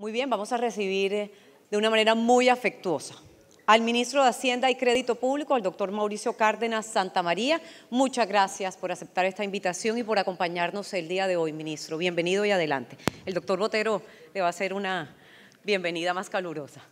Muy bien, vamos a recibir de una manera muy afectuosa al ministro de Hacienda y Crédito Público, al doctor Mauricio Cárdenas Santamaría. Muchas gracias por aceptar esta invitación y por acompañarnos el día de hoy, ministro. Bienvenido y adelante. El doctor Botero le va a hacer una bienvenida más calurosa.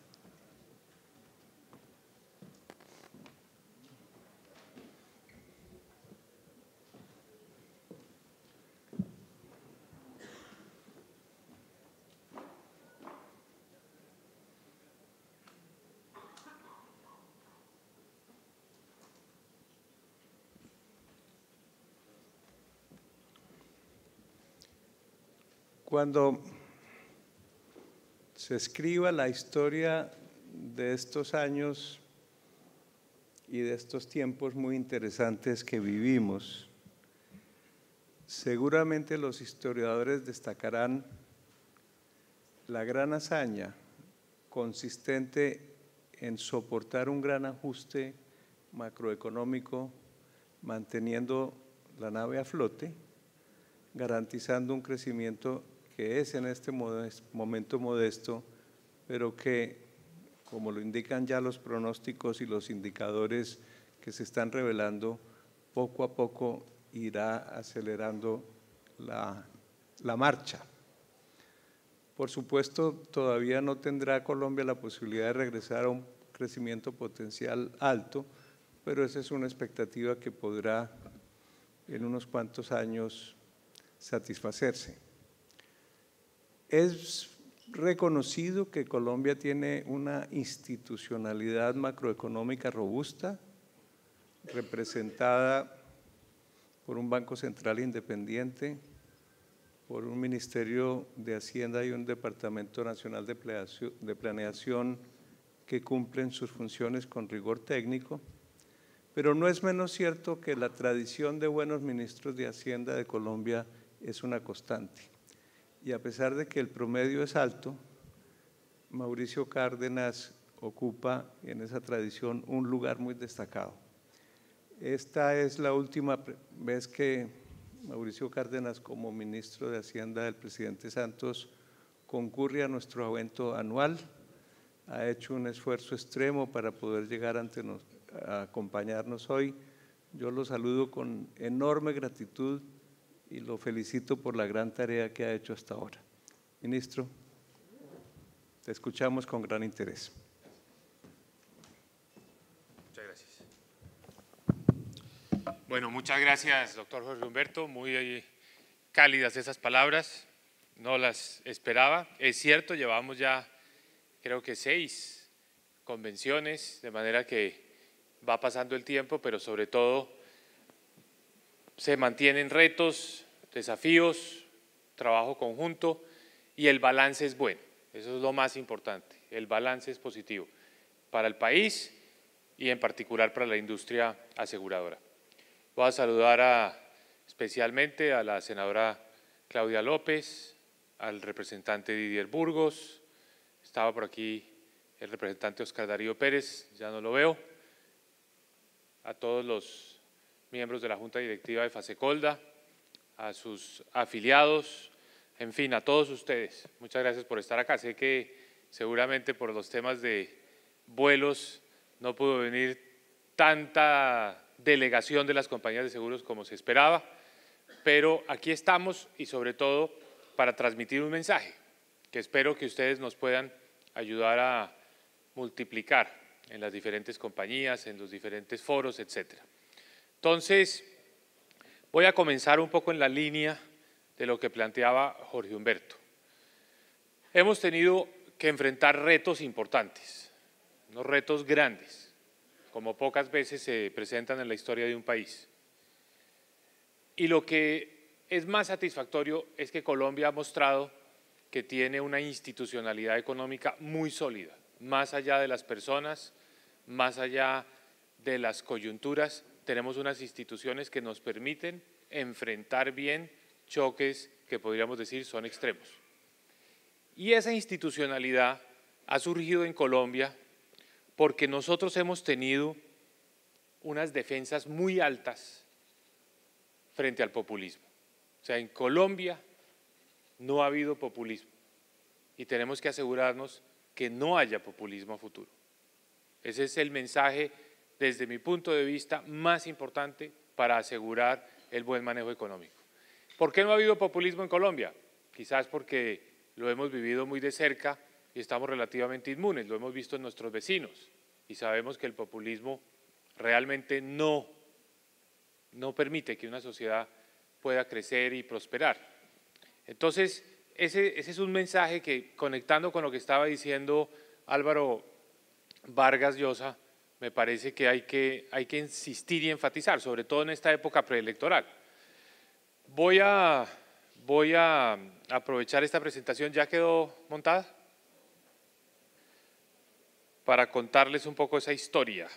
Cuando se escriba la historia de estos años y de estos tiempos muy interesantes que vivimos, seguramente los historiadores destacarán la gran hazaña consistente en soportar un gran ajuste macroeconómico, manteniendo la nave a flote, garantizando un crecimiento que es en este momento modesto, pero que, como lo indican ya los pronósticos y los indicadores que se están revelando, poco a poco irá acelerando la marcha. Por supuesto, todavía no tendrá Colombia la posibilidad de regresar a un crecimiento potencial alto, pero esa es una expectativa que podrá en unos cuantos años satisfacerse. Es reconocido que Colombia tiene una institucionalidad macroeconómica robusta, representada por un Banco Central independiente, por un Ministerio de Hacienda y un Departamento Nacional de Planeación que cumplen sus funciones con rigor técnico, pero no es menos cierto que la tradición de buenos ministros de Hacienda de Colombia es una constante. Y a pesar de que el promedio es alto, Mauricio Cárdenas ocupa en esa tradición un lugar muy destacado. Esta es la última vez que Mauricio Cárdenas, como ministro de Hacienda del presidente Santos, concurre a nuestro evento anual. Ha hecho un esfuerzo extremo para poder llegar a acompañarnos hoy. Yo lo saludo con enorme gratitud y lo felicito por la gran tarea que ha hecho hasta ahora. Ministro, te escuchamos con gran interés. Muchas gracias. Bueno, muchas gracias, doctor Jorge Humberto. Muy cálidas esas palabras, no las esperaba. Es cierto, llevamos ya creo que 6 convenciones, de manera que va pasando el tiempo, pero sobre todo se mantienen retos, desafíos, trabajo conjunto y el balance es bueno. Eso es lo más importante, el balance es positivo para el país y en particular para la industria aseguradora. Voy a saludar especialmente a la senadora Claudia López, al representante Didier Burgos, estaba por aquí el representante Oscar Darío Pérez, ya no lo veo, a todos los miembros de la Junta Directiva de Fasecolda, a sus afiliados, en fin, a todos ustedes. Muchas gracias por estar acá. Sé que seguramente por los temas de vuelos no pudo venir tanta delegación de las compañías de seguros como se esperaba, pero aquí estamos y sobre todo para transmitir un mensaje que espero que ustedes nos puedan ayudar a multiplicar en las diferentes compañías, en los diferentes foros, etcétera. Entonces, voy a comenzar un poco en la línea de lo que planteaba Jorge Humberto. Hemos tenido que enfrentar retos importantes, unos retos grandes, como pocas veces se presentan en la historia de un país. Y lo que es más satisfactorio es que Colombia ha mostrado que tiene una institucionalidad económica muy sólida, más allá de las personas, más allá de las coyunturas, tenemos unas instituciones que nos permiten enfrentar bien choques que podríamos decir son extremos. Y esa institucionalidad ha surgido en Colombia porque nosotros hemos tenido unas defensas muy altas frente al populismo. O sea, en Colombia no ha habido populismo. y tenemos que asegurarnos que no haya populismo a futuro. Ese es el mensaje, desde mi punto de vista, más importante para asegurar el buen manejo económico. ¿Por qué no ha habido populismo en Colombia? Quizás porque lo hemos vivido muy de cerca y estamos relativamente inmunes, lo hemos visto en nuestros vecinos y sabemos que el populismo realmente no permite que una sociedad pueda crecer y prosperar. Entonces, ese es un mensaje que, conectando con lo que estaba diciendo Álvaro Vargas Llosa, me parece que hay que insistir y enfatizar, sobre todo en esta época preelectoral. Voy a aprovechar esta presentación, ¿ya quedó montada? Para contarles un poco esa historia.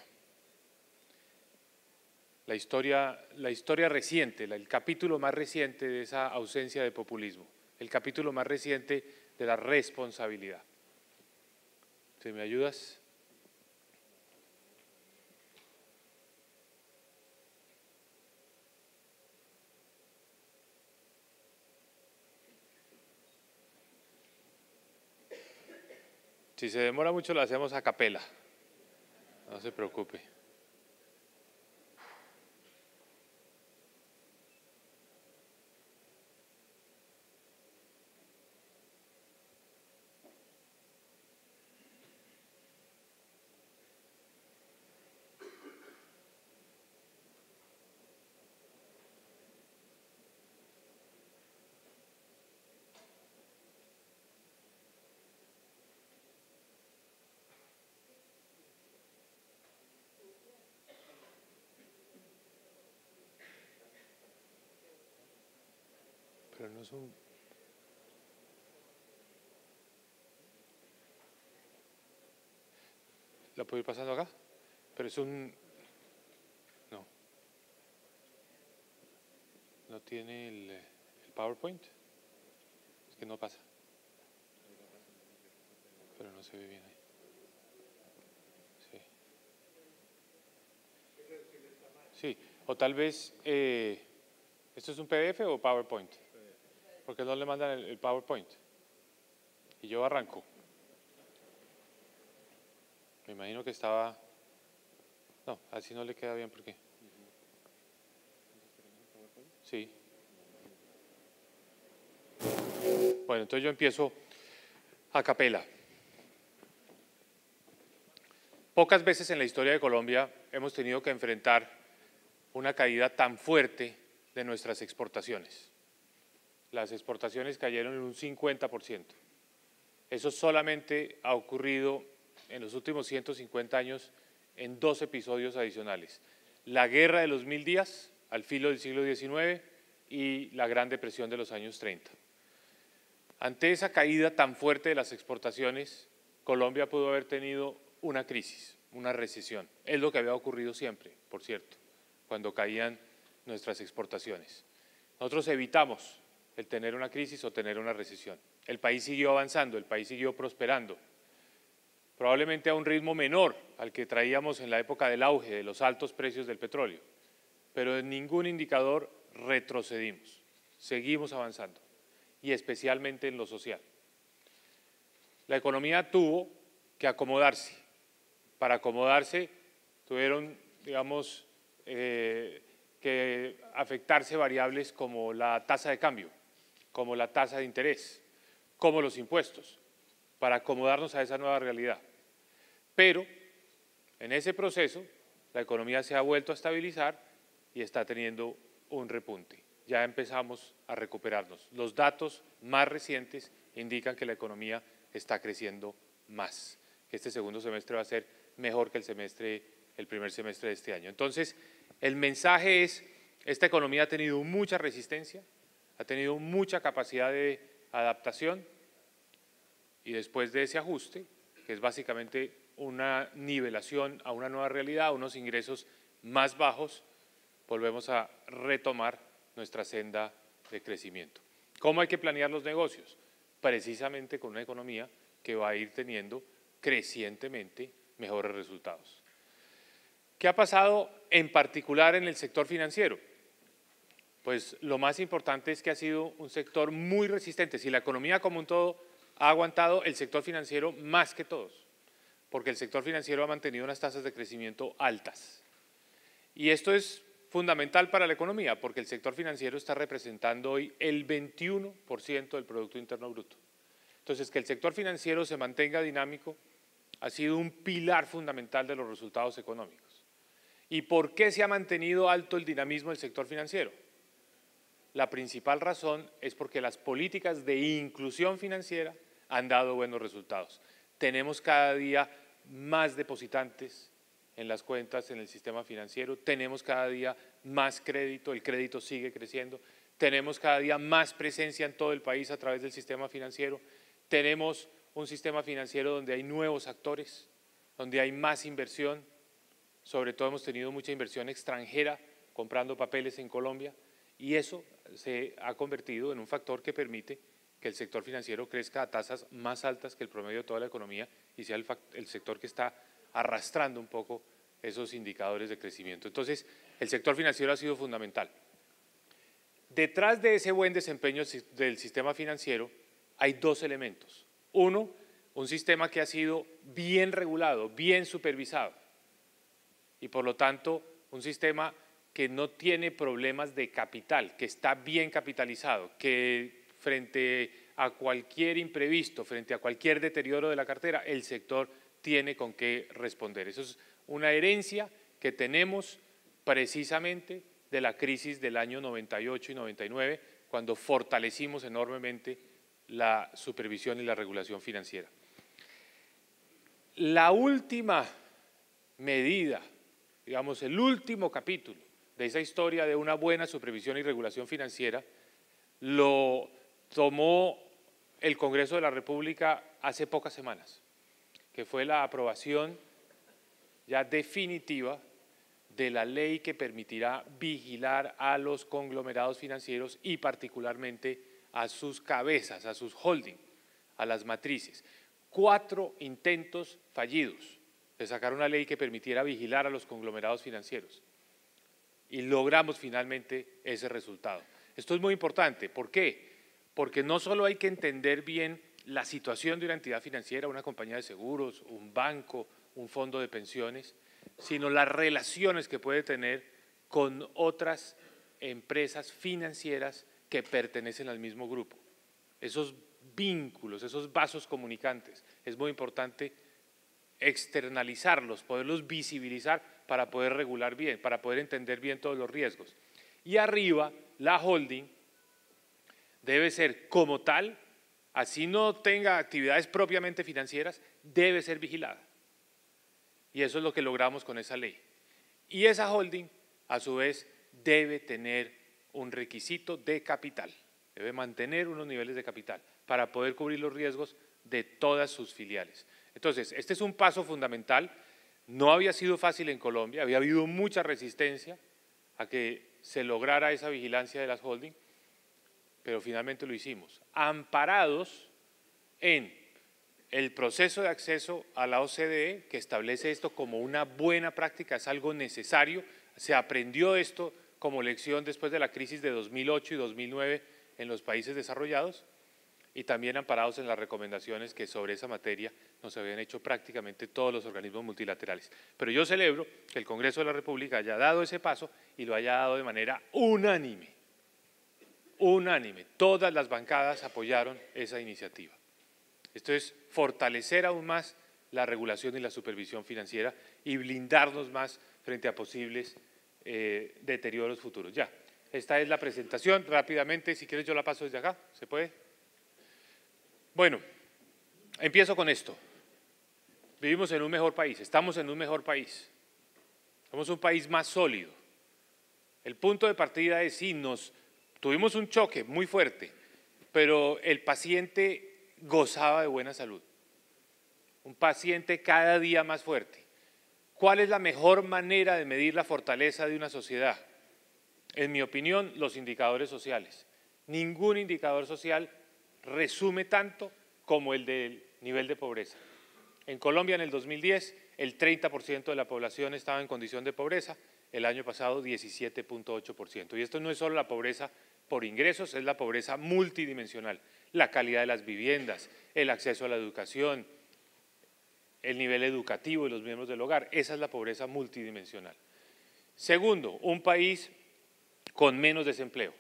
La historia reciente, el capítulo más reciente de esa ausencia de populismo, el capítulo más reciente de la responsabilidad. ¿Sí me ayudas? Si se demora mucho lo hacemos a capela, no se preocupe. Pero no es un... ¿La puedo ir pasando acá? Pero es un... No. ¿No tiene el PowerPoint? Es que no pasa. Pero no se ve bien ahí. Sí. Sí, o tal vez... ¿esto es un PDF o PowerPoint? ¿Por qué no le mandan el PowerPoint? Y yo arranco. Me imagino que estaba... No, así no le queda bien, ¿por qué? Sí. Bueno, entonces yo empiezo a capela. Pocas veces en la historia de Colombia hemos tenido que enfrentar una caída tan fuerte de nuestras exportaciones. Las exportaciones cayeron en un 50%. Eso solamente ha ocurrido en los últimos 150 años en 2 episodios adicionales. La guerra de los 1000 días, al filo del siglo XIX, y la Gran Depresión de los años 30. Ante esa caída tan fuerte de las exportaciones, Colombia pudo haber tenido una crisis, una recesión. Es lo que había ocurrido siempre, por cierto, cuando caían nuestras exportaciones. Nosotros evitamos el tener una crisis o tener una recesión. El país siguió avanzando, el país siguió prosperando, probablemente a un ritmo menor al que traíamos en la época del auge de los altos precios del petróleo, pero en ningún indicador retrocedimos, seguimos avanzando, y especialmente en lo social. La economía tuvo que acomodarse. Para acomodarse tuvieron, digamos, que afectarse variables como la tasa de cambio, como la tasa de interés, como los impuestos, para acomodarnos a esa nueva realidad. Pero en ese proceso la economía se ha vuelto a estabilizar y está teniendo un repunte. Ya empezamos a recuperarnos. Los datos más recientes indican que la economía está creciendo más, que este segundo semestre va a ser mejor que el primer semestre de este año. Entonces, el mensaje es, esta economía ha tenido mucha resistencia, ha tenido mucha capacidad de adaptación, y después de ese ajuste, que es básicamente una nivelación a una nueva realidad, a unos ingresos más bajos, volvemos a retomar nuestra senda de crecimiento. ¿Cómo hay que planear los negocios? Precisamente con una economía que va a ir teniendo crecientemente mejores resultados. ¿Qué ha pasado en particular en el sector financiero? Pues lo más importante es que ha sido un sector muy resistente. Si la economía como un todo ha aguantado el sector financiero más que todos, porque el sector financiero ha mantenido unas tasas de crecimiento altas. Y esto es fundamental para la economía, porque el sector financiero está representando hoy el 21% del Producto Interno Bruto. Entonces, que el sector financiero se mantenga dinámico ha sido un pilar fundamental de los resultados económicos. ¿Y por qué se ha mantenido alto el dinamismo del sector financiero? La principal razón es porque las políticas de inclusión financiera han dado buenos resultados. Tenemos cada día más depositantes en las cuentas en el sistema financiero, tenemos cada día más crédito, el crédito sigue creciendo, tenemos cada día más presencia en todo el país a través del sistema financiero, tenemos un sistema financiero donde hay nuevos actores, donde hay más inversión, sobre todo hemos tenido mucha inversión extranjera comprando papeles en Colombia y eso se ha convertido en un factor que permite que el sector financiero crezca a tasas más altas que el promedio de toda la economía y sea el sector que está arrastrando un poco esos indicadores de crecimiento. Entonces, el sector financiero ha sido fundamental. Detrás de ese buen desempeño del sistema financiero hay dos elementos. Uno, un sistema que ha sido bien regulado, bien supervisado y por lo tanto un sistema que no tiene problemas de capital, que está bien capitalizado, que frente a cualquier imprevisto, frente a cualquier deterioro de la cartera, el sector tiene con qué responder. Eso es una herencia que tenemos precisamente de la crisis del año 98 y 99, cuando fortalecimos enormemente la supervisión y la regulación financiera. La última medida, digamos el último capítulo de esa historia de una buena supervisión y regulación financiera, lo tomó el Congreso de la República hace pocas semanas, que fue la aprobación ya definitiva de la ley que permitirá vigilar a los conglomerados financieros y particularmente a sus cabezas, a sus holding, a las matrices. 4 intentos fallidos de sacar una ley que permitiera vigilar a los conglomerados financieros y logramos finalmente ese resultado. Esto es muy importante. ¿Por qué? Porque no solo hay que entender bien la situación de una entidad financiera, una compañía de seguros, un banco, un fondo de pensiones, sino las relaciones que puede tener con otras empresas financieras que pertenecen al mismo grupo. Esos vínculos, esos vasos comunicantes, es muy importante externalizarlos, poderlos visibilizar para poder regular bien, para poder entender bien todos los riesgos. Y arriba, la holding debe ser como tal, así no tenga actividades propiamente financieras, debe ser vigilada. Y eso es lo que logramos con esa ley. Y esa holding, a su vez, debe tener un requisito de capital, debe mantener unos niveles de capital para poder cubrir los riesgos de todas sus filiales. Entonces, este es un paso fundamental, no había sido fácil en Colombia, había habido mucha resistencia a que se lograra esa vigilancia de las holding, pero finalmente lo hicimos, amparados en el proceso de acceso a la OCDE, que establece esto como una buena práctica, es algo necesario, se aprendió esto como lección después de la crisis de 2008 y 2009 en los países desarrollados, y también amparados en las recomendaciones que sobre esa materia nos habían hecho prácticamente todos los organismos multilaterales. Pero yo celebro que el Congreso de la República haya dado ese paso y lo haya dado de manera unánime. Unánime. Todas las bancadas apoyaron esa iniciativa. Esto es fortalecer aún más la regulación y la supervisión financiera y blindarnos más frente a posibles deterioros futuros. Ya, esta es la presentación. Rápidamente, si quieres yo la paso desde acá, ¿se puede? Bueno, empiezo con esto. Vivimos en un mejor país, estamos en un mejor país. Somos un país más sólido. El punto de partida es sí, tuvimos un choque muy fuerte, pero el paciente gozaba de buena salud. Un paciente cada día más fuerte. ¿Cuál es la mejor manera de medir la fortaleza de una sociedad? En mi opinión, los indicadores sociales. Ningún indicador social resume tanto como el del nivel de pobreza. En Colombia en el 2010 el 30% de la población estaba en condición de pobreza, el año pasado 17.8%. Y esto no es solo la pobreza por ingresos, es la pobreza multidimensional. la calidad de las viviendas, el acceso a la educación, el nivel educativo de los miembros del hogar. Esa es la pobreza multidimensional. Segundo, un país con menos desempleo,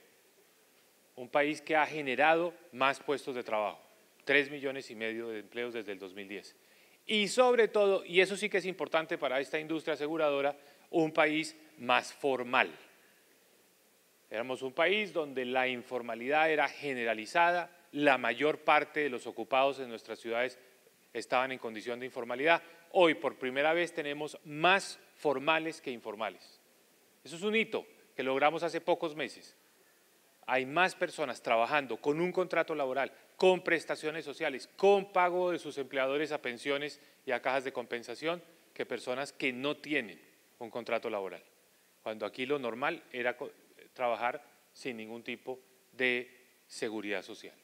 un país que ha generado más puestos de trabajo, 3,5 millones de empleos desde el 2010. Y sobre todo, y eso sí que es importante para esta industria aseguradora, un país más formal. Éramos un país donde la informalidad era generalizada, la mayor parte de los ocupados en nuestras ciudades estaban en condición de informalidad. Hoy, por primera vez, tenemos más formales que informales. Eso es un hito que logramos hace pocos meses. Hay más personas trabajando con un contrato laboral, con prestaciones sociales, con pago de sus empleadores a pensiones y a cajas de compensación, que personas que no tienen un contrato laboral. Cuando aquí lo normal era trabajar sin ningún tipo de seguridad social.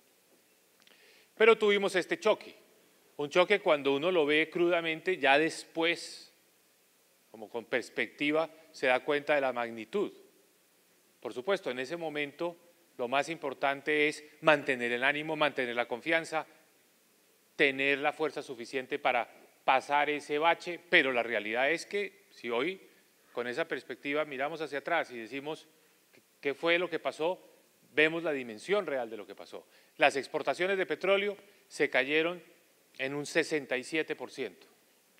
Pero tuvimos este choque, un choque cuando uno lo ve crudamente, ya después, como con perspectiva, se da cuenta de la magnitud. Por supuesto, en ese momento lo más importante es mantener el ánimo, mantener la confianza, tener la fuerza suficiente para pasar ese bache, pero la realidad es que si hoy con esa perspectiva miramos hacia atrás y decimos qué fue lo que pasó, vemos la dimensión real de lo que pasó. Las exportaciones de petróleo se cayeron en un 67%,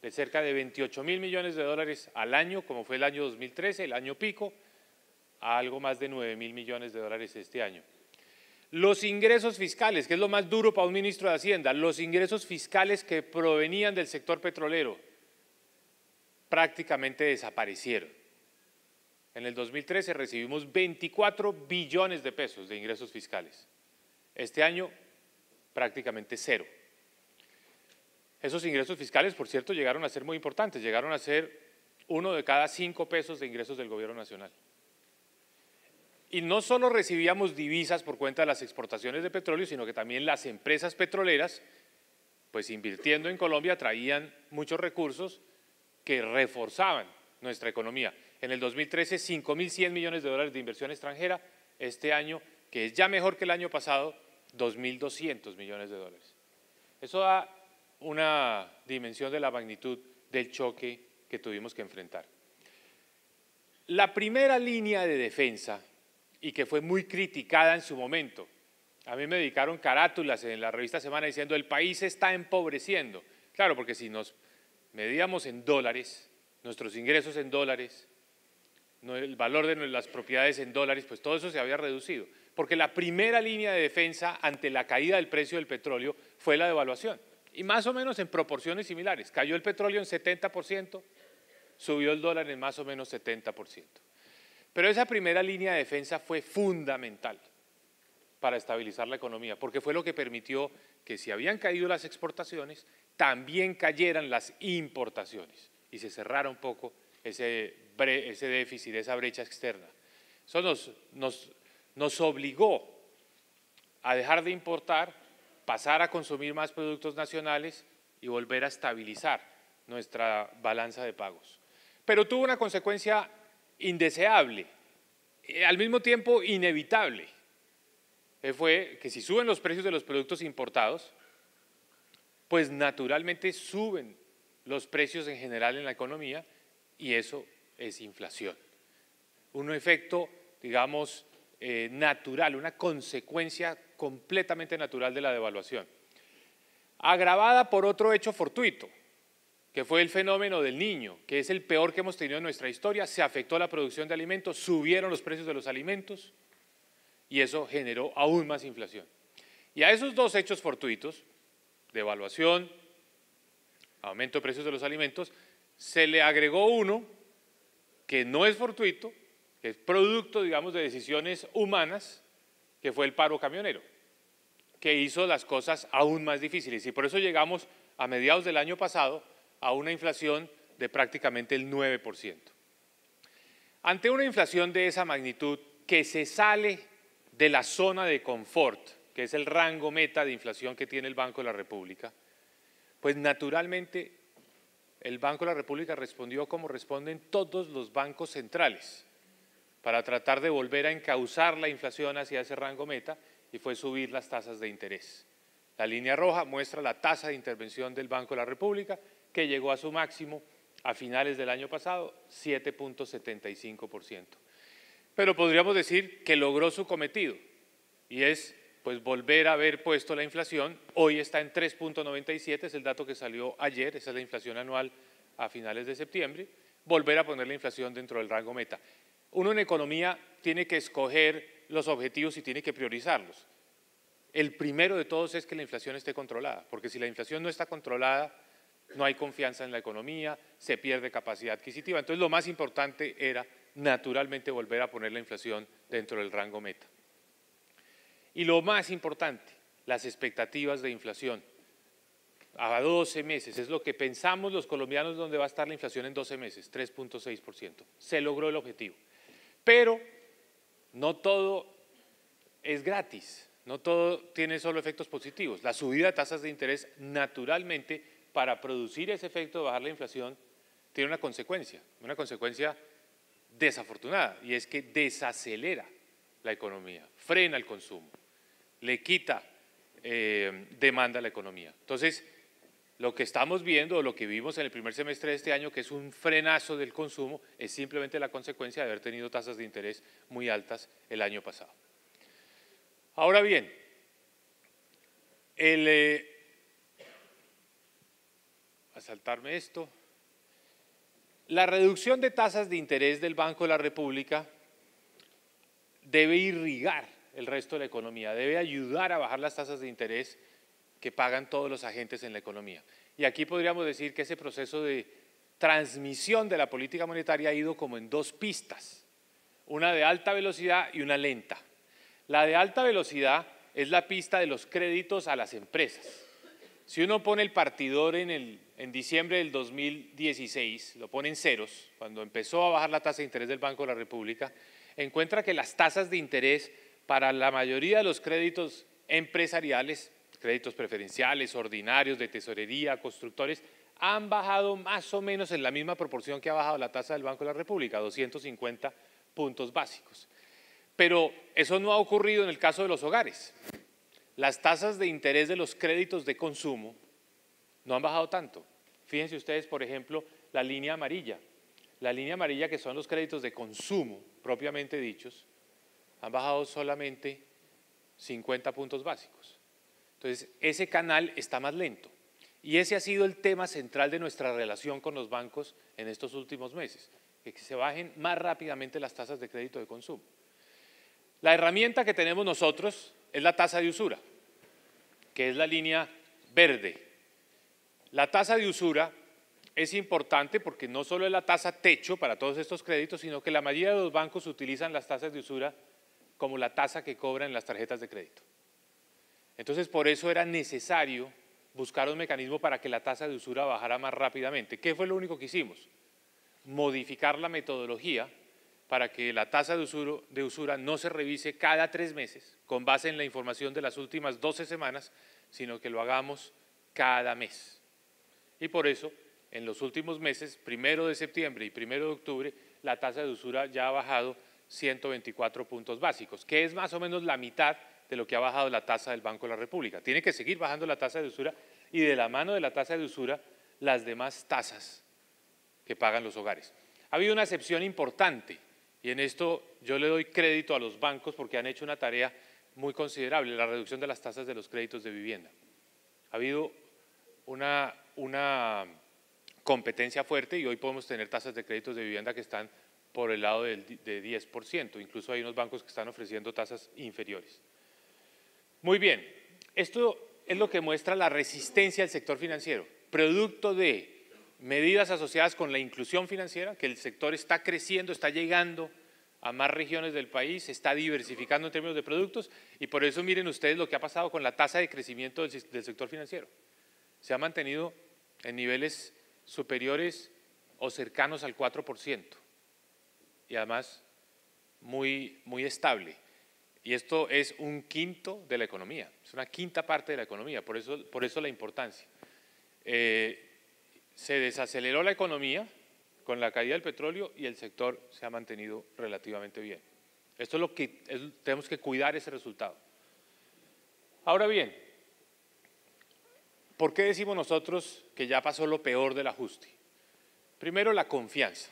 de cerca de 28.000 millones de dólares al año, como fue el año 2013, el año pico, a algo más de 9.000 millones de dólares este año. Los ingresos fiscales, que es lo más duro para un ministro de Hacienda, los ingresos fiscales que provenían del sector petrolero prácticamente desaparecieron. En el 2013 recibimos 24 billones de pesos de ingresos fiscales. Este año prácticamente cero. Esos ingresos fiscales, por cierto, llegaron a ser muy importantes, llegaron a ser 1 de cada 5 pesos de ingresos del gobierno nacional. Y no solo recibíamos divisas por cuenta de las exportaciones de petróleo, sino que también las empresas petroleras, pues invirtiendo en Colombia, traían muchos recursos que reforzaban nuestra economía. En el 2013, 5.100 millones de dólares de inversión extranjera. Este año, que es ya mejor que el año pasado, 2.200 millones de dólares. Eso da una dimensión de la magnitud del choque que tuvimos que enfrentar. La primera línea de defensa, y que fue muy criticada en su momento. A mí me dedicaron carátulas en la revista Semana diciendo el país se está empobreciendo. Claro, porque si nos medíamos en dólares, nuestros ingresos en dólares, el valor de las propiedades en dólares, pues todo eso se había reducido. Porque la primera línea de defensa ante la caída del precio del petróleo fue la devaluación. Y más o menos en proporciones similares. Cayó el petróleo en 70%, subió el dólar en más o menos 70%. Pero esa primera línea de defensa fue fundamental para estabilizar la economía, porque fue lo que permitió que si habían caído las exportaciones, también cayeran las importaciones y se cerrara un poco ese déficit, esa brecha externa. Eso nos obligó a dejar de importar, pasar a consumir más productos nacionales y volver a estabilizar nuestra balanza de pagos. Pero tuvo una consecuencia indeseable, al mismo tiempo inevitable, fue que si suben los precios de los productos importados, pues naturalmente suben los precios en general en la economía y eso es inflación. Un efecto, digamos, natural, una consecuencia completamente natural de la devaluación, agravada por otro hecho fortuito, que fue el fenómeno del Niño, que es el peor que hemos tenido en nuestra historia. Se afectó la producción de alimentos, subieron los precios de los alimentos y eso generó aún más inflación. Y a esos dos hechos fortuitos, devaluación, aumento de precios de los alimentos, se le agregó uno que no es fortuito, que es producto, digamos, de decisiones humanas, que fue el paro camionero, que hizo las cosas aún más difíciles. Y por eso llegamos a mediados del año pasado a una inflación de prácticamente el 9%. Ante una inflación de esa magnitud que se sale de la zona de confort, que es el rango meta de inflación que tiene el Banco de la República, pues naturalmente el Banco de la República respondió como responden todos los bancos centrales para tratar de volver a encauzar la inflación hacia ese rango meta y fue subir las tasas de interés. La línea roja muestra la tasa de intervención del Banco de la República, que llegó a su máximo a finales del año pasado, 7.75%. Pero podríamos decir que logró su cometido, y es pues volver a haber puesto la inflación. Hoy está en 3.97, es el dato que salió ayer, esa es la inflación anual a finales de septiembre, volver a poner la inflación dentro del rango meta. Uno en economía tiene que escoger los objetivos y tiene que priorizarlos. El primero de todos es que la inflación esté controlada, porque si la inflación no está controlada, no hay confianza en la economía, se pierde capacidad adquisitiva. Entonces, lo más importante era, naturalmente, volver a poner la inflación dentro del rango meta. Y lo más importante, las expectativas de inflación. A 12 meses, es lo que pensamos los colombianos dónde va a estar la inflación en 12 meses, 3.6%. Se logró el objetivo. Pero no todo es gratis, no todo tiene solo efectos positivos. La subida de tasas de interés, naturalmente, para producir ese efecto de bajar la inflación, tiene una consecuencia desafortunada, y es que desacelera la economía, frena el consumo, le quita demanda a la economía. Entonces, lo que estamos viendo, o lo que vimos en el primer semestre de este año, que es un frenazo del consumo, es simplemente la consecuencia de haber tenido tasas de interés muy altas el año pasado. Ahora bien, a saltarme esto, la reducción de tasas de interés del Banco de la República debe irrigar el resto de la economía, debe ayudar a bajar las tasas de interés que pagan todos los agentes en la economía. Y aquí podríamos decir que ese proceso de transmisión de la política monetaria ha ido como en dos pistas, una de alta velocidad y una lenta. La de alta velocidad es la pista de los créditos a las empresas. Si uno pone el partidor en diciembre del 2016, lo pone en ceros, cuando empezó a bajar la tasa de interés del Banco de la República, encuentra que las tasas de interés para la mayoría de los créditos empresariales, créditos preferenciales, ordinarios, de tesorería, constructores, han bajado más o menos en la misma proporción que ha bajado la tasa del Banco de la República, 250 puntos básicos. Pero eso no ha ocurrido en el caso de los hogares. Las tasas de interés de los créditos de consumo no han bajado tanto. Fíjense ustedes, por ejemplo, la línea amarilla. La línea amarilla, que son los créditos de consumo propiamente dichos, han bajado solamente 50 puntos básicos. Entonces, ese canal está más lento. Y ese ha sido el tema central de nuestra relación con los bancos en estos últimos meses, que se bajen más rápidamente las tasas de crédito de consumo. La herramienta que tenemos nosotros es la tasa de usura, que es la línea verde. La tasa de usura es importante porque no solo es la tasa techo para todos estos créditos, sino que la mayoría de los bancos utilizan las tasas de usura como la tasa que cobran en las tarjetas de crédito. Entonces, por eso era necesario buscar un mecanismo para que la tasa de usura bajara más rápidamente. ¿Qué fue lo único que hicimos? Modificar la metodología para que la tasa de usura no se revise cada 3 meses con base en la información de las últimas 12 semanas, sino que lo hagamos cada mes. Y por eso, en los últimos meses, 1 de septiembre y 1 de octubre, la tasa de usura ya ha bajado 124 puntos básicos, que es más o menos la mitad de lo que ha bajado la tasa del Banco de la República. Tiene que seguir bajando la tasa de usura y de la mano de la tasa de usura las demás tasas que pagan los hogares. Ha habido una excepción importante y en esto yo le doy crédito a los bancos porque han hecho una tarea muy considerable, la reducción de las tasas de los créditos de vivienda. Ha habido una competencia fuerte y hoy podemos tener tasas de créditos de vivienda que están por el lado de 10%, incluso hay unos bancos que están ofreciendo tasas inferiores. Muy bien, esto es lo que muestra la resistencia del sector financiero, producto de medidas asociadas con la inclusión financiera, que el sector está creciendo, está llegando a más regiones del país, se está diversificando en términos de productos y por eso miren ustedes lo que ha pasado con la tasa de crecimiento del sector financiero. Se ha mantenido en niveles superiores o cercanos al 4% y además muy estable. Y esto es un quinto de la economía, es una quinta parte de la economía, por eso la importancia. Se desaceleró la economía con la caída del petróleo y el sector se ha mantenido relativamente bien. Esto es lo que tenemos que cuidar ese resultado. Ahora bien, ¿por qué decimos nosotros que ya pasó lo peor del ajuste? Primero, la confianza.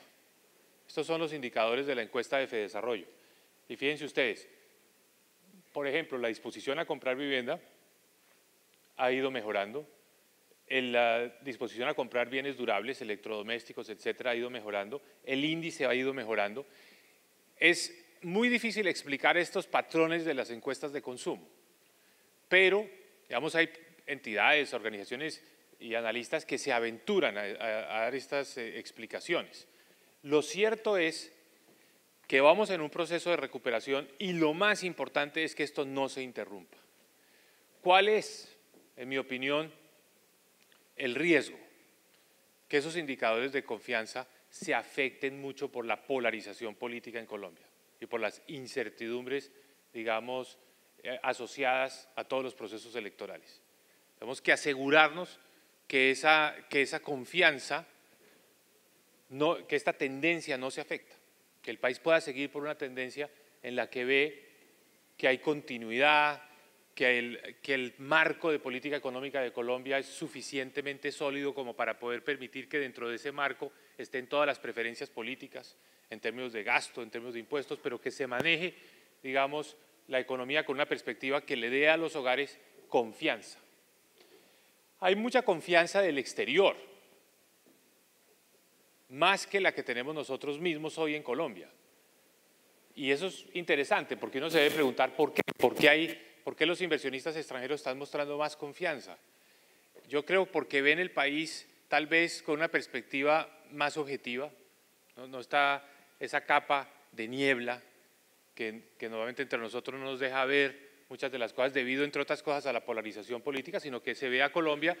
Estos son los indicadores de la encuesta de Fedesarrollo. Y fíjense ustedes, por ejemplo, la disposición a comprar vivienda ha ido mejorando, la disposición a comprar bienes durables, electrodomésticos, etcétera, ha ido mejorando, el índice ha ido mejorando. Es muy difícil explicar estos patrones de las encuestas de consumo, pero, digamos, hay entidades, organizaciones y analistas que se aventuran a dar estas explicaciones. Lo cierto es que vamos en un proceso de recuperación y lo más importante es que esto no se interrumpa. ¿Cuál es, en mi opinión, el riesgo? Que esos indicadores de confianza se afecten mucho por la polarización política en Colombia y por las incertidumbres, digamos, asociadas a todos los procesos electorales. Tenemos que asegurarnos que esa confianza, que esta tendencia no se afecta, que el país pueda seguir por una tendencia en la que ve que hay continuidad, que el marco de política económica de Colombia es suficientemente sólido como para poder permitir que dentro de ese marco estén todas las preferencias políticas en términos de gasto, en términos de impuestos, pero que se maneje, digamos, la economía con una perspectiva que le dé a los hogares confianza. Hay mucha confianza del exterior, más que la que tenemos nosotros mismos hoy en Colombia. Y eso es interesante, porque uno se debe preguntar por qué. ¿Por qué los inversionistas extranjeros están mostrando más confianza? Yo creo porque ven el país tal vez con una perspectiva más objetiva, no está esa capa de niebla que normalmente entre nosotros no nos deja ver muchas de las cosas debido, entre otras cosas, a la polarización política, sino que se ve a Colombia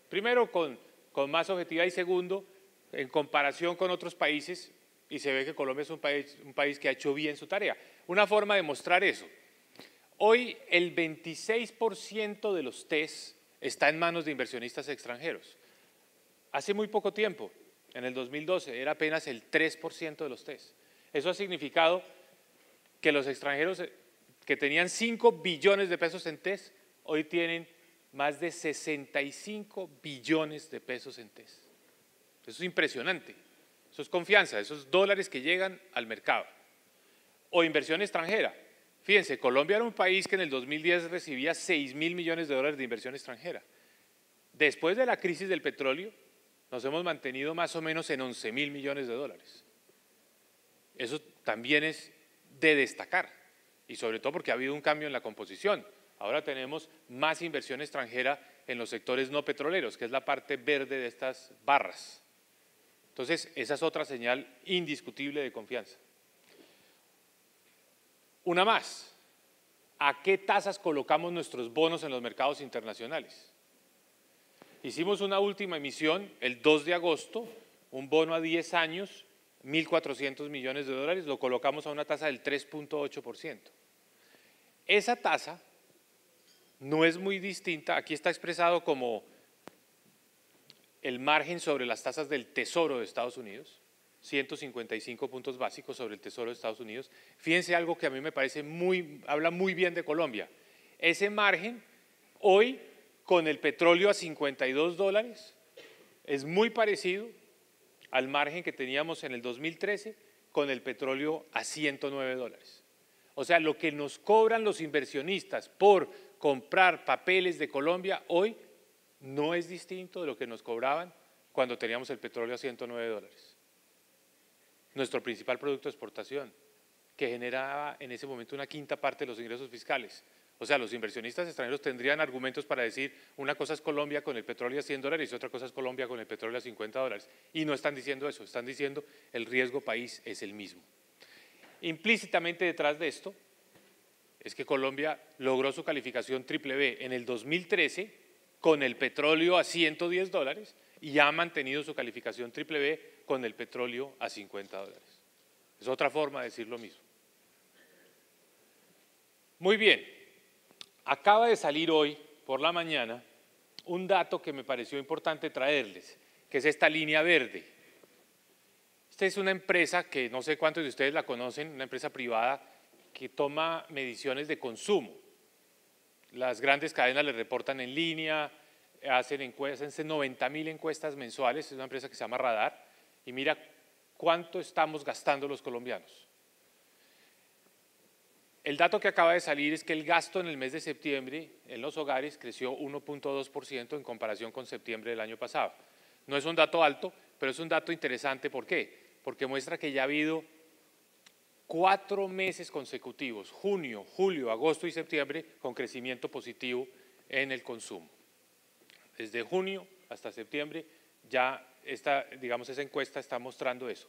primero con más objetividad y segundo, en comparación con otros países, y se ve que Colombia es un país que ha hecho bien su tarea. Una forma de mostrar eso: hoy el 26% de los TES está en manos de inversionistas extranjeros. Hace muy poco tiempo, en el 2012, era apenas el 3% de los TES. Eso ha significado que los extranjeros que tenían 5 billones de pesos en TES, hoy tienen más de 65 billones de pesos en TES. Eso es impresionante, eso es confianza, esos dólares que llegan al mercado. O inversión extranjera. Fíjense, Colombia era un país que en el 2010 recibía 6.000 millones de dólares de inversión extranjera. Después de la crisis del petróleo, nos hemos mantenido más o menos en 11.000 millones de dólares. Eso también es de destacar, y sobre todo porque ha habido un cambio en la composición. Ahora tenemos más inversión extranjera en los sectores no petroleros, que es la parte verde de estas barras. Entonces, esa es otra señal indiscutible de confianza. Una más: ¿a qué tasas colocamos nuestros bonos en los mercados internacionales? Hicimos una última emisión el 2 de agosto, un bono a 10 años, 1.400 millones de dólares, lo colocamos a una tasa del 3.8%. Esa tasa no es muy distinta, aquí está expresado como el margen sobre las tasas del Tesoro de Estados Unidos, 155 puntos básicos sobre el Tesoro de Estados Unidos. Fíjense algo que a mí me parece habla muy bien de Colombia. Ese margen hoy con el petróleo a 52 dólares es muy parecido al margen que teníamos en el 2013 con el petróleo a 109 dólares. O sea, lo que nos cobran los inversionistas por comprar papeles de Colombia hoy no es distinto de lo que nos cobraban cuando teníamos el petróleo a 109 dólares. Nuestro principal producto de exportación, que generaba en ese momento una quinta parte de los ingresos fiscales. O sea, los inversionistas extranjeros tendrían argumentos para decir una cosa es Colombia con el petróleo a 100 dólares y otra cosa es Colombia con el petróleo a 50 dólares. Y no están diciendo eso, están diciendo el riesgo país es el mismo. Implícitamente detrás de esto es que Colombia logró su calificación BBB en el 2013 con el petróleo a 110 dólares y ha mantenido su calificación BBB con el petróleo a 50 dólares. Es otra forma de decir lo mismo. Muy bien, acaba de salir hoy por la mañana un dato que me pareció importante traerles, que es esta línea verde. Esta es una empresa que no sé cuántos de ustedes la conocen, una empresa privada que toma mediciones de consumo. Las grandes cadenas le reportan en línea, hacen 90.000 encuestas mensuales, es una empresa que se llama Radar, y mira cuánto estamos gastando los colombianos. El dato que acaba de salir es que el gasto en el mes de septiembre en los hogares creció 1.2% en comparación con septiembre del año pasado. No es un dato alto, pero es un dato interesante. ¿Por qué? Porque muestra que ya ha habido 4 meses consecutivos, junio, julio, agosto y septiembre, con crecimiento positivo en el consumo. Desde junio hasta septiembre ya esa encuesta está mostrando eso.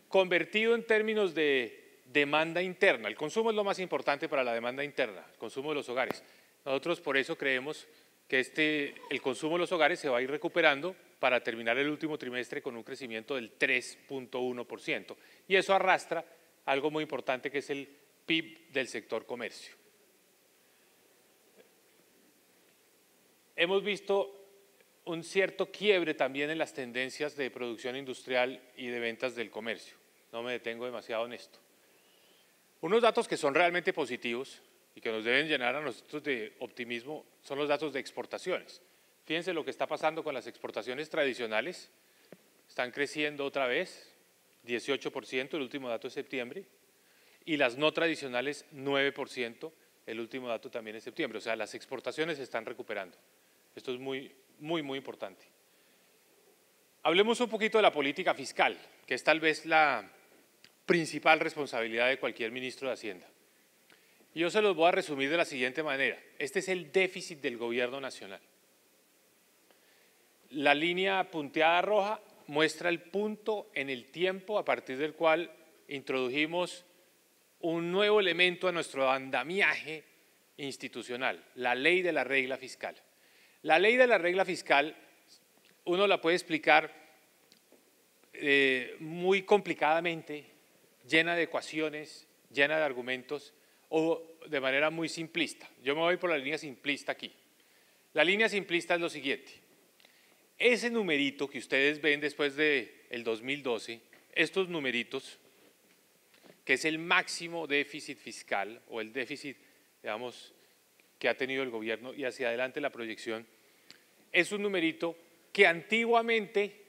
Convertido en términos de demanda interna, el consumo es lo más importante para la demanda interna, el consumo de los hogares. Nosotros por eso creemos que el consumo de los hogares se va a ir recuperando para terminar el último trimestre con un crecimiento del 3.1%. Y eso arrastra algo muy importante que es el PIB del sector comercio. Hemos visto un cierto quiebre también en las tendencias de producción industrial y de ventas del comercio. No me detengo demasiado en esto. Unos datos que son realmente positivos y que nos deben llenar a nosotros de optimismo son los datos de exportaciones. Fíjense lo que está pasando con las exportaciones tradicionales. Están creciendo otra vez, 18%, el último dato es septiembre, y las no tradicionales 9%, el último dato también es septiembre. O sea, las exportaciones se están recuperando. Esto es muy importante. Hablemos un poquito de la política fiscal, que es tal vez la principal responsabilidad de cualquier ministro de Hacienda. Y yo se los voy a resumir de la siguiente manera. Este es el déficit del gobierno nacional. La línea punteada roja muestra el punto en el tiempo a partir del cual introdujimos un nuevo elemento a nuestro andamiaje institucional, la ley de la regla fiscal. La ley de la regla fiscal uno la puede explicar muy complicadamente, llena de ecuaciones, llena de argumentos o de manera muy simplista. Yo me voy por la línea simplista aquí. La línea simplista es lo siguiente. Ese numerito que ustedes ven después del 2012, estos numeritos, que es el máximo déficit fiscal o el déficit, digamos, que ha tenido el gobierno y hacia adelante la proyección, es un numerito que antiguamente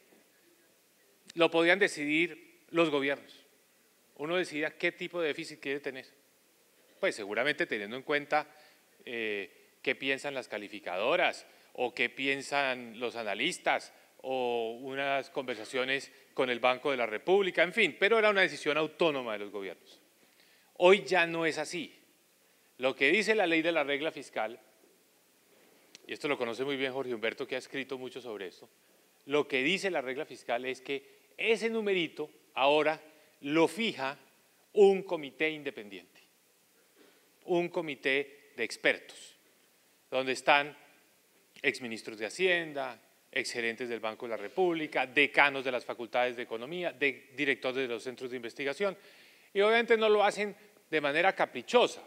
lo podían decidir los gobiernos. Uno decidía qué tipo de déficit quiere tener. Pues seguramente teniendo en cuenta qué piensan las calificadoras o qué piensan los analistas o unas conversaciones con el Banco de la República, en fin, pero era una decisión autónoma de los gobiernos. Hoy ya no es así. Lo que dice la ley de la regla fiscal, y esto lo conoce muy bien Jorge Humberto, que ha escrito mucho sobre esto, lo que dice la regla fiscal es que ese numerito ahora lo fija un comité independiente, un comité de expertos, donde están exministros de Hacienda, exgerentes del Banco de la República, decanos de las facultades de Economía, directores de los centros de investigación, y obviamente no lo hacen de manera caprichosa,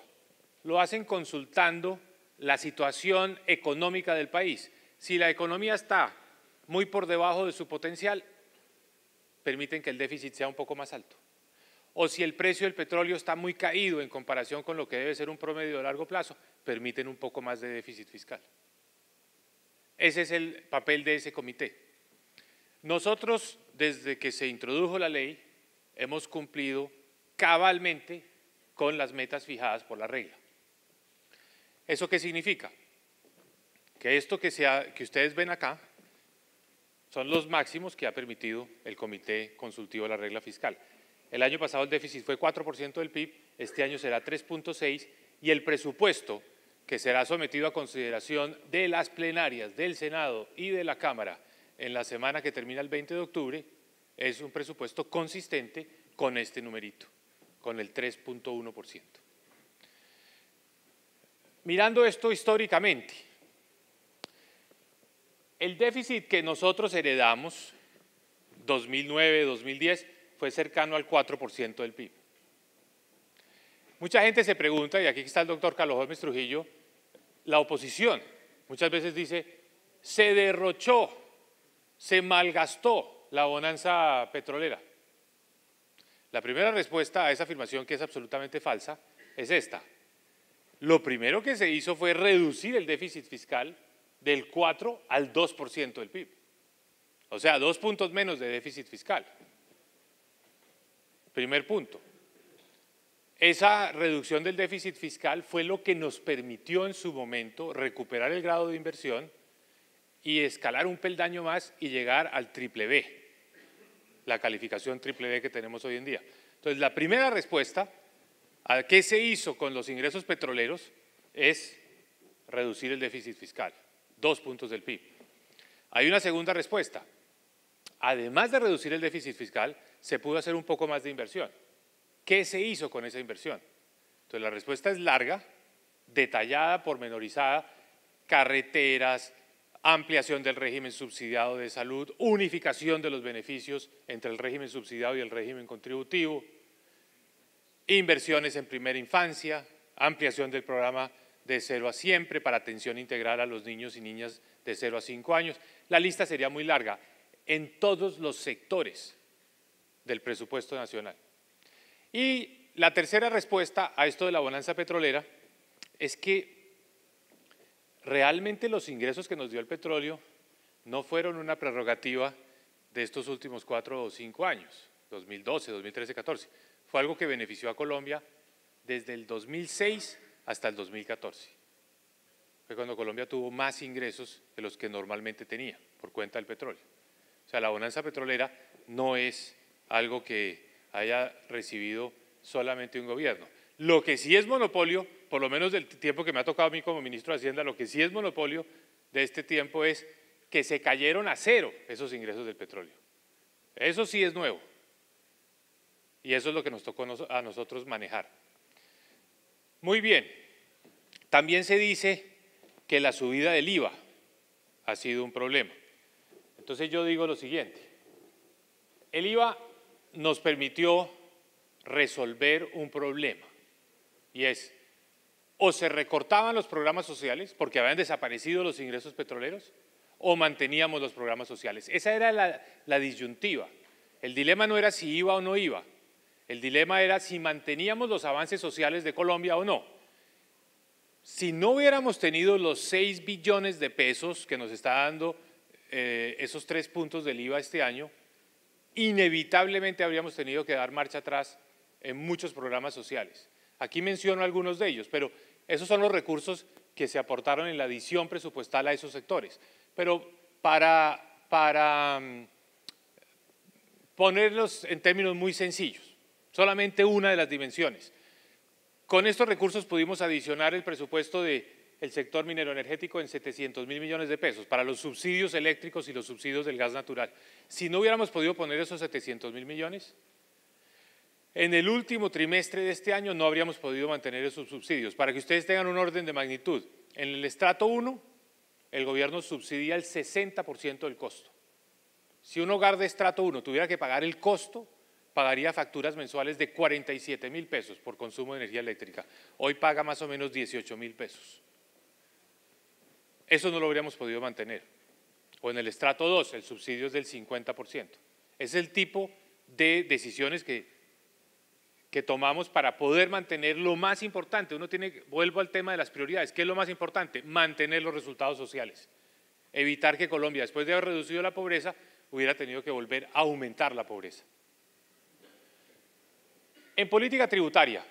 lo hacen consultando la situación económica del país. Si la economía está muy por debajo de su potencial, permiten que el déficit sea un poco más alto. O si el precio del petróleo está muy caído en comparación con lo que debe ser un promedio de largo plazo, permiten un poco más de déficit fiscal. Ese es el papel de ese comité. Nosotros, desde que se introdujo la ley, hemos cumplido cabalmente con las metas fijadas por la regla. ¿Eso qué significa? Que esto que ustedes ven acá son los máximos que ha permitido el Comité Consultivo de la Regla Fiscal. El año pasado el déficit fue 4% del PIB, este año será 3.6% y el presupuesto que será sometido a consideración de las plenarias del Senado y de la Cámara en la semana que termina el 20 de octubre, es un presupuesto consistente con este numerito, con el 3.1%. Mirando esto históricamente, el déficit que nosotros heredamos, 2009-2010, fue cercano al 4% del PIB. Mucha gente se pregunta, y aquí está el doctor Carlos Holmes Trujillo, la oposición muchas veces dice, se derrochó, se malgastó la bonanza petrolera. La primera respuesta a esa afirmación, que es absolutamente falsa, es esta. lo primero que se hizo fue reducir el déficit fiscal del 4 al 2% del PIB. O sea, 2 puntos menos de déficit fiscal. Primer punto. Esa reducción del déficit fiscal fue lo que nos permitió en su momento recuperar el grado de inversión y escalar un peldaño más y llegar al triple B, la calificación triple B que tenemos hoy en día. Entonces, la primera respuesta a qué se hizo con los ingresos petroleros es reducir el déficit fiscal, 2 puntos del PIB. Hay una segunda respuesta. Además de reducir el déficit fiscal, se pudo hacer un poco más de inversión. ¿Qué se hizo con esa inversión? Entonces, la respuesta es larga, detallada, pormenorizada: carreteras, ampliación del régimen subsidiado de salud, unificación de los beneficios entre el régimen subsidiado y el régimen contributivo, inversiones en primera infancia, ampliación del programa de 0 a siempre para atención integral a los niños y niñas de 0 a 5 años. La lista sería muy larga en todos los sectores del presupuesto nacional. Y la tercera respuesta a esto de la bonanza petrolera es que realmente los ingresos que nos dio el petróleo no fueron una prerrogativa de estos últimos 4 o 5 años, 2012, 2013, 2014. Fue algo que benefició a Colombia desde el 2006 hasta el 2014. Fue cuando Colombia tuvo más ingresos de los que normalmente tenía por cuenta del petróleo. O sea, la bonanza petrolera no es algo que haya recibido solamente un gobierno. Lo que sí es monopolio, por lo menos del tiempo que me ha tocado a mí como ministro de Hacienda, lo que sí es monopolio de este tiempo es que se cayeron a cero esos ingresos del petróleo. Eso sí es nuevo. Y eso es lo que nos tocó a nosotros manejar. Muy bien. También se dice que la subida del IVA ha sido un problema. Entonces yo digo lo siguiente: el IVA nos permitió resolver un problema, y es: o se recortaban los programas sociales porque habían desaparecido los ingresos petroleros, o manteníamos los programas sociales. Esa era la disyuntiva. El dilema no era si iba o no iba, el dilema era si manteníamos los avances sociales de Colombia o no. Si no hubiéramos tenido los 6 billones de pesos que nos está dando esos 3 puntos del IVA este año, inevitablemente habríamos tenido que dar marcha atrás en muchos programas sociales. Aquí menciono algunos de ellos, pero esos son los recursos que se aportaron en la adición presupuestal a esos sectores. Pero para ponerlos en términos muy sencillos, solamente una de las dimensiones. Con estos recursos pudimos adicionar el presupuesto del sector minero energético en 700.000 millones de pesos para los subsidios eléctricos y los subsidios del gas natural. Si no hubiéramos podido poner esos 700.000 millones, en el último trimestre de este año no habríamos podido mantener esos subsidios. Para que ustedes tengan un orden de magnitud, en el estrato 1, el gobierno subsidia el 60% del costo. Si un hogar de estrato 1 tuviera que pagar el costo, pagaría facturas mensuales de 47.000 pesos por consumo de energía eléctrica. Hoy paga más o menos 18.000 pesos. Eso no lo habríamos podido mantener. O en el estrato 2, el subsidio es del 50%. Es el tipo de decisiones que tomamos para poder mantener lo más importante. Vuelvo al tema de las prioridades. ¿Qué es lo más importante? Mantener los resultados sociales. Evitar que Colombia, después de haber reducido la pobreza, hubiera tenido que volver a aumentar la pobreza. En política tributaria,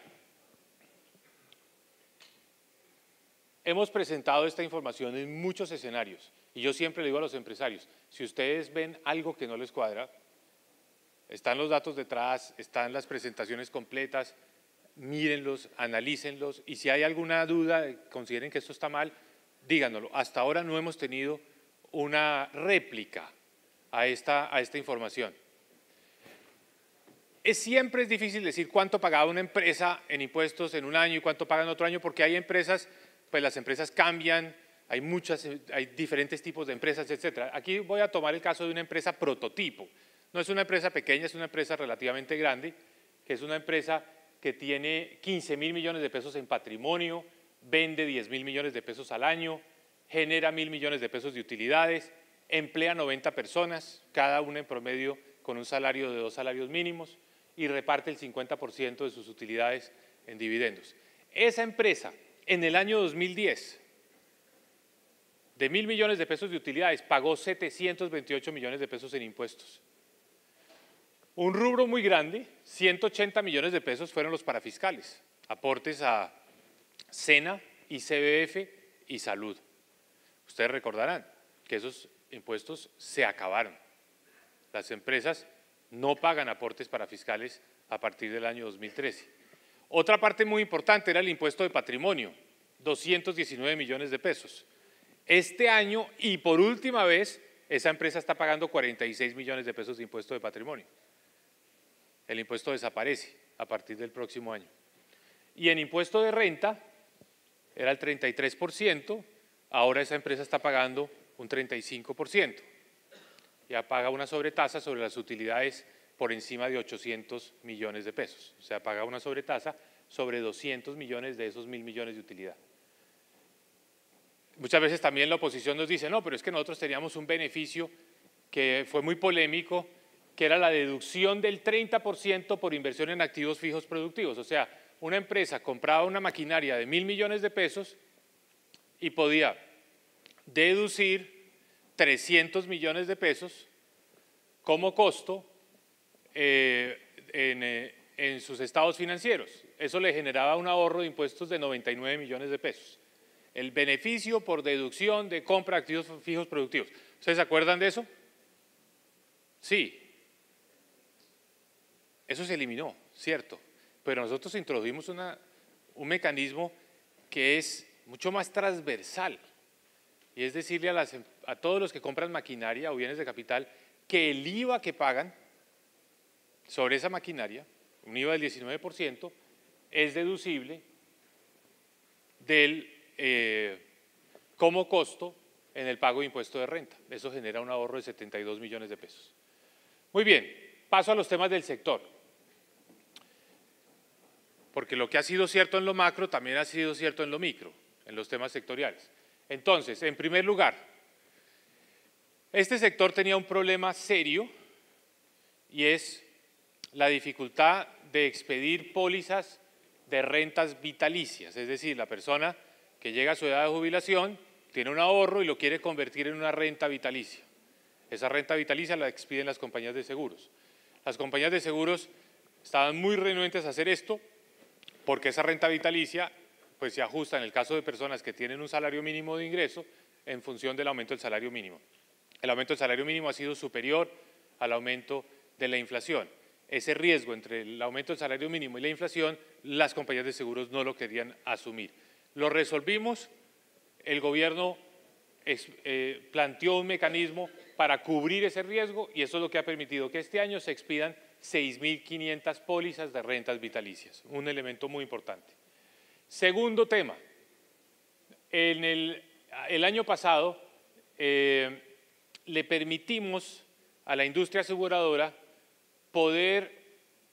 hemos presentado esta información en muchos escenarios y yo siempre le digo a los empresarios: si ustedes ven algo que no les cuadra, están los datos detrás, están las presentaciones completas, mírenlos, analícenlos, y si hay alguna duda, consideren que esto está mal, díganoslo. Hasta ahora no hemos tenido una réplica a esta información. Siempre es difícil decir cuánto pagaba una empresa en impuestos en un año y cuánto paga en otro año, porque hay empresas, pues las empresas cambian, hay diferentes tipos de empresas, etcétera. Aquí voy a tomar el caso de una empresa prototipo. No es una empresa pequeña, es una empresa relativamente grande, que es una empresa que tiene 15.000 millones de pesos en patrimonio, vende 10.000 millones de pesos al año, genera 1.000 millones de pesos de utilidades, emplea 90 personas, cada una en promedio con un salario de 2 salarios mínimos, y reparte el 50% de sus utilidades en dividendos. Esa empresa, en el año 2010, de 1.000 millones de pesos de utilidades, pagó 728 millones de pesos en impuestos. Un rubro muy grande, 180 millones de pesos fueron los parafiscales, aportes a SENA, ICBF y Salud. Ustedes recordarán que esos impuestos se acabaron. Las empresas no pagan aportes parafiscales a partir del año 2013. Otra parte muy importante era el impuesto de patrimonio, 219 millones de pesos. Este año, y por última vez, esa empresa está pagando 46 millones de pesos de impuesto de patrimonio. El impuesto desaparece a partir del próximo año. Y en impuesto de renta era el 33%, ahora esa empresa está pagando un 35%. Ya paga una sobretasa sobre las utilidades por encima de 800 millones de pesos. O sea, paga una sobretasa sobre 200 millones de esos 1.000 millones de utilidad. Muchas veces también la oposición nos dice, no, pero es que nosotros teníamos un beneficio que fue muy polémico, que era la deducción del 30% por inversión en activos fijos productivos. O sea, una empresa compraba una maquinaria de 1.000 millones de pesos y podía deducir 300 millones de pesos como costo en sus estados financieros. Eso le generaba un ahorro de impuestos de 99 millones de pesos. El beneficio por deducción de compra de activos fijos productivos. ¿Ustedes se acuerdan de eso? Sí. Eso se eliminó, cierto. Pero nosotros introdujimos un mecanismo que es mucho más transversal. Y es decirle a todos los que compran maquinaria o bienes de capital que el IVA que pagan sobre esa maquinaria, un IVA del 19%, es deducible como costo en el pago de impuesto de renta. Eso genera un ahorro de 72 millones de pesos. Muy bien, paso a los temas del sector. Porque lo que ha sido cierto en lo macro también ha sido cierto en lo micro, en los temas sectoriales. Entonces, en primer lugar, este sector tenía un problema serio y es la dificultad de expedir pólizas de rentas vitalicias, es decir, la persona que llega a su edad de jubilación tiene un ahorro y lo quiere convertir en una renta vitalicia. Esa renta vitalicia la expiden las compañías de seguros. Las compañías de seguros estaban muy renuentes a hacer esto porque esa renta vitalicia pues se ajusta en el caso de personas que tienen un salario mínimo de ingreso en función del aumento del salario mínimo. El aumento del salario mínimo ha sido superior al aumento de la inflación. Ese riesgo entre el aumento del salario mínimo y la inflación, las compañías de seguros no lo querían asumir. Lo resolvimos, el gobierno planteó un mecanismo para cubrir ese riesgo y eso es lo que ha permitido que este año se expidan 6.500 pólizas de rentas vitalicias, un elemento muy importante. Segundo tema, en el año pasado le permitimos a la industria aseguradora poder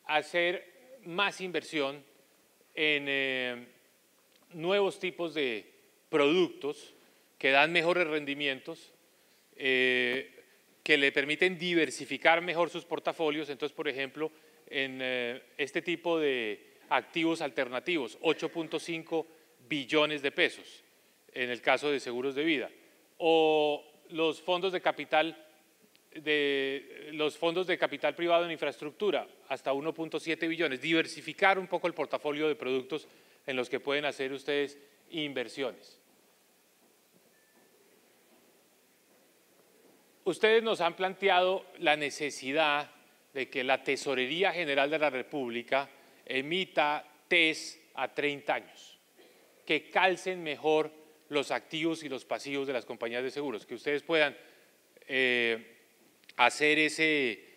hacer más inversión en nuevos tipos de productos que dan mejores rendimientos, que le permiten diversificar mejor sus portafolios. Entonces, por ejemplo, en este tipo de activos alternativos, 8.5 billones de pesos en el caso de seguros de vida, o los fondos de capital privado en infraestructura, hasta 1.7 billones, diversificar un poco el portafolio de productos en los que pueden hacer ustedes inversiones. Ustedes nos han planteado la necesidad de que la Tesorería General de la República emita TES a 30 años, que calcen mejor los activos y los pasivos de las compañías de seguros, que ustedes puedan hacer ese